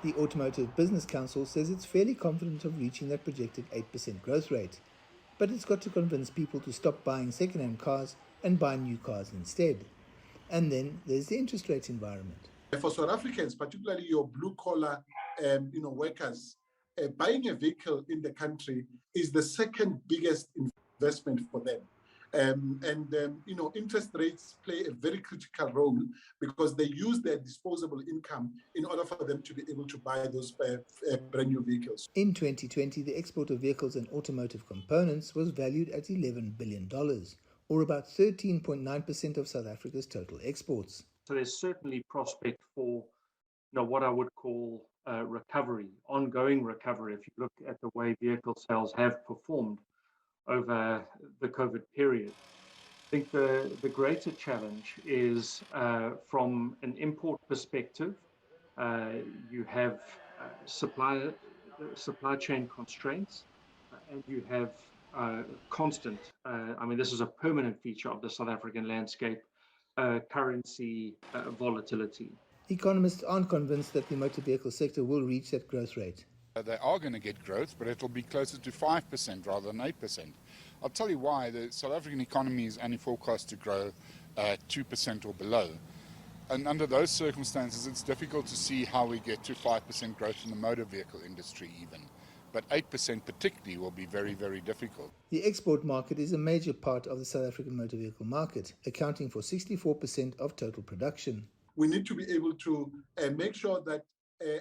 The Automotive Business Council says it's fairly confident of reaching that projected 8% growth rate. But it's got to convince people to stop buying second-hand cars and buy new cars instead. And then there's the interest rate environment. For South Africans, particularly your blue-collar workers, buying a vehicle in the country is the second biggest investment for them. Interest rates play a very critical role because they use their disposable income in order for them to be able to buy those brand new vehicles. In 2020, the export of vehicles and automotive components was valued at $11 billion, or about 13.9% of South Africa's total exports. So there's certainly prospect for what I would call recovery, ongoing recovery, if you look at the way vehicle sales have performed over the COVID period. I think the greater challenge is from an import perspective. You have supply chain constraints, and you have constant, this is a permanent feature of the South African landscape, currency volatility. Economists aren't convinced that the motor vehicle sector will reach that growth rate. They are going to get growth, but it'll be closer to 5% rather than 8%. I'll tell you why. The South African economy is only forecast to grow 2% or below. And under those circumstances, it's difficult to see how we get to 5% growth in the motor vehicle industry even. But 8% particularly will be very, very difficult. The export market is a major part of the South African motor vehicle market, accounting for 64% of total production. We need to be able to make sure that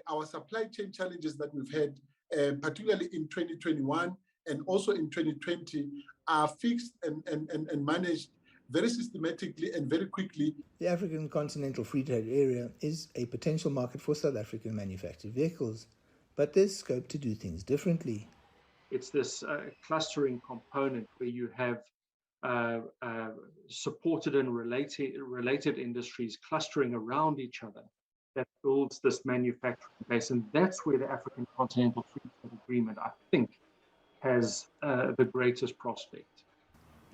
our supply chain challenges that we've had, particularly in 2021 and also in 2020, are fixed and managed very systematically and very quickly. The African Continental Free Trade Area is a potential market for South African manufactured vehicles, but there's scope to do things differently. It's this clustering component where you have supported and related industries clustering around each other that builds this manufacturing base. And that's where the African Continental Free Trade Agreement, I think, has the greatest prospect.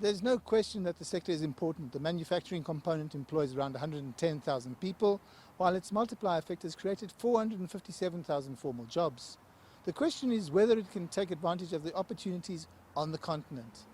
There's no question that the sector is important. The manufacturing component employs around 110,000 people, while its multiplier effect has created 457,000 formal jobs. The question is whether it can take advantage of the opportunities on the continent.